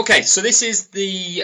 Okay, so this is the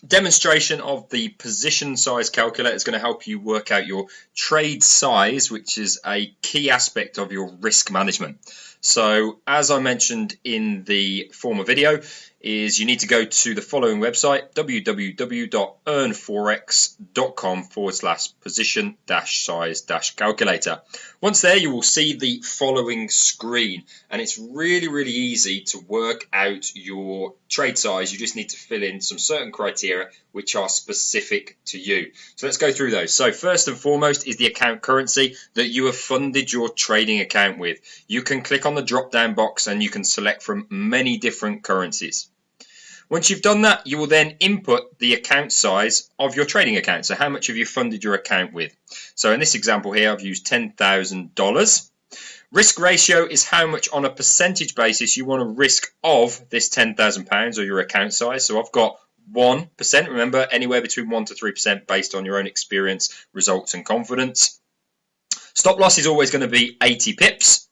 demonstration of the position size calculator. It's going to help you work out your trade size, which is a key aspect of your risk management. So as I mentioned in the former video, is you need to go to the following website, www.earnforex.com/position-size-calculator. Once there, you will see the following screen, and it's really easy to work out your trade size. You just need to fill in some certain criteria which are specific to you. So let's go through those. So first and foremost is the account currency that you have funded your trading account with. You can click on the drop down box and you can select from many different currencies. Once you've done that, you will then input the account size of your trading account. So how much have you funded your account with? So in this example here, I've used $10,000. Risk ratio is how much on a percentage basis you want to risk of this £10,000 or your account size. So I've got 1%. Remember, anywhere between 1 to 3% based on your own experience, results and confidence. Stop loss is always going to be 80 pips.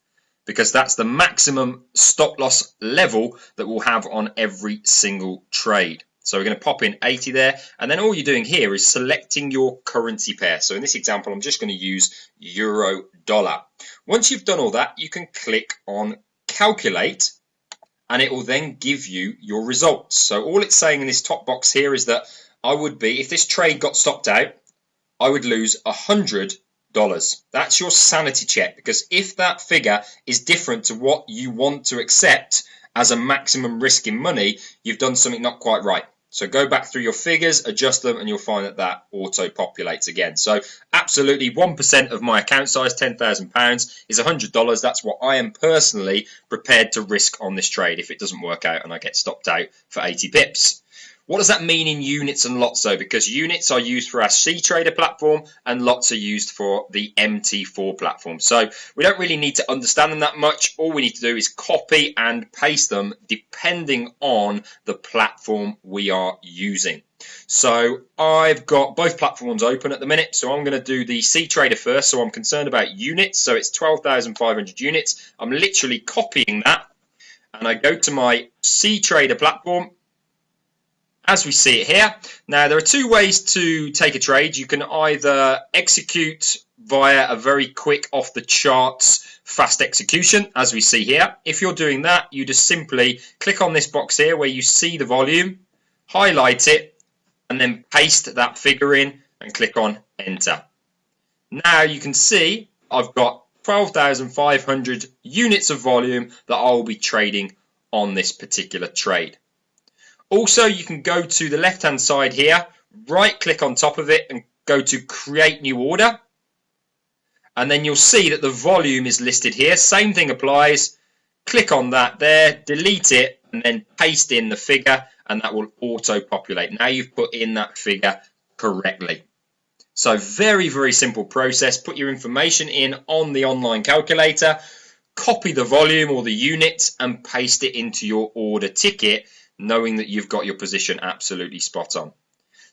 Because that's the maximum stop loss level that we'll have on every single trade. So we're going to pop in 80 there, and then all you're doing here is selecting your currency pair. So in this example, I'm just going to use euro dollar. Once you've done all that, you can click on calculate, and it will then give you your results. So all it's saying in this top box here is that I would be, if this trade got stopped out, I would lose $100. That's your sanity check, because if that figure is different to what you want to accept as a maximum risk in money, you've done something not quite right. So go back through your figures, adjust them, and you'll find that that auto-populates again. So absolutely 1% of my account size, £10,000, is $100. That's what I am personally prepared to risk on this trade if it doesn't work out and I get stopped out for 80 pips. What does that mean in units and lots though? Because units are used for our C-Trader platform and lots are used for the MT4 platform. So we don't really need to understand them that much. All we need to do is copy and paste them depending on the platform we are using. So I've got both platforms open at the minute. So I'm going to do the C-Trader first. So I'm concerned about units. So it's 12,500 units. I'm literally copying that and I go to my C-Trader platform. As we see it here. Now, there are two ways to take a trade. You can either execute via a very quick off-the-charts fast execution, as we see here. If you're doing that, you just simply click on this box here where you see the volume, highlight it, and then paste that figure in and click on Enter. Now you can see I've got 12,500 units of volume that I will be trading on this particular trade. Also, you can go to the left-hand side here, right-click on top of it and go to Create New Order. And then you'll see that the volume is listed here. Same thing applies. Click on that there, delete it, and then paste in the figure, and that will auto-populate. Now you've put in that figure correctly. So very simple process. Put your information in on the online calculator, copy the volume or the units, and paste it into your order ticket, knowing that you've got your position absolutely spot on.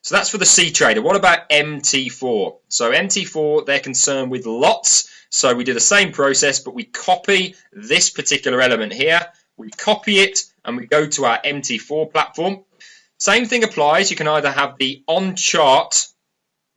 So that's for the C-Trader. What about MT4? So MT4, they're concerned with lots. So we do the same process, but we copy this particular element here. We copy it and we go to our MT4 platform. Same thing applies. You can either have the on-chart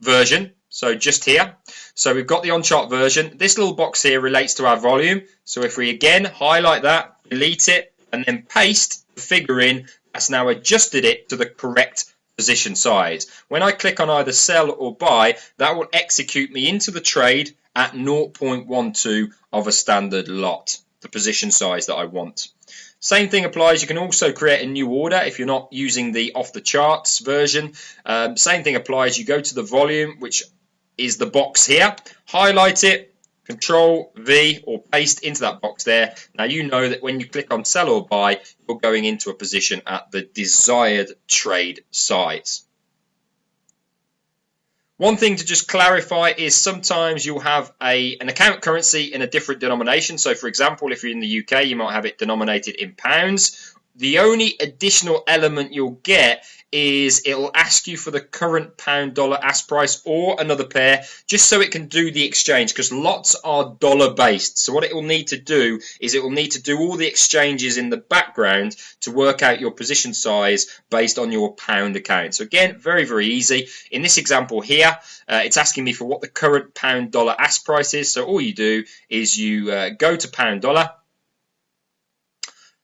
version, so just here. So we've got the on-chart version. This little box here relates to our volume. So if we again highlight that, delete it, and then paste the figure in, that's now adjusted it to the correct position size. When I click on either sell or buy, that will execute me into the trade at 0.12 of a standard lot, the position size that I want. Same thing applies. You can also create a new order if you're not using the off the charts version. Same thing applies. You go to the volume, which is the box here, highlight it, Control V or paste into that box there. Now you know that when you click on sell or buy, you're going into a position at the desired trade size. One thing to just clarify is sometimes you'll have an account currency in a different denomination. So for example, if you're in the UK, you might have it denominated in pounds. The only additional element you'll get is it'll ask you for the current pound dollar ask price or another pair, just so it can do the exchange, because lots are dollar based. So what it will need to do is it will need to do all the exchanges in the background to work out your position size based on your pound account. So again, very, very easy. In this example here, it's asking me for what the current pound dollar ask price is. So all you do is you go to pound dollar,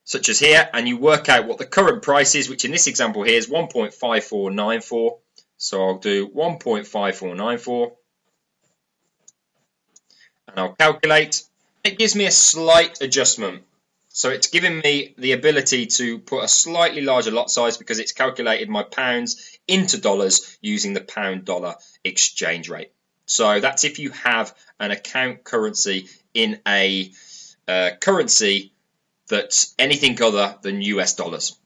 such as here, and you work out what the current price is, which in this example here is 1.5494. So I'll do 1.5494 and I'll calculate. It gives me a slight adjustment. So it's giving me the ability to put a slightly larger lot size because it's calculated my pounds into dollars using the pound dollar exchange rate. So that's if you have an account currency in a currency that's anything other than US dollars.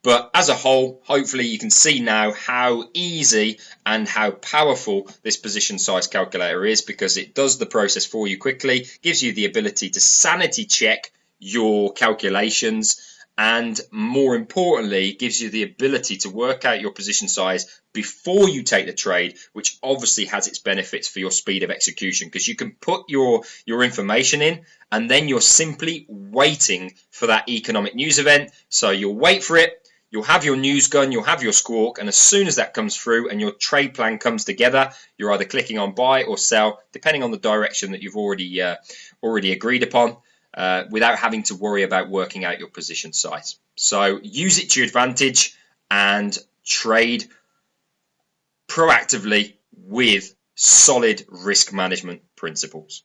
But as a whole, hopefully you can see now how easy and how powerful this position size calculator is, because it does the process for you quickly, gives you the ability to sanity check your calculations, and more importantly, gives you the ability to work out your position size before you take the trade, which obviously has its benefits for your speed of execution, because you can put your information in and then you're simply waiting for that economic news event. So you'll wait for it, you'll have your news gun, you'll have your squawk, and as soon as that comes through and your trade plan comes together, you're either clicking on buy or sell, depending on the direction that you've already agreed upon, without having to worry about working out your position size. So use it to your advantage and trade proactively with solid risk management principles.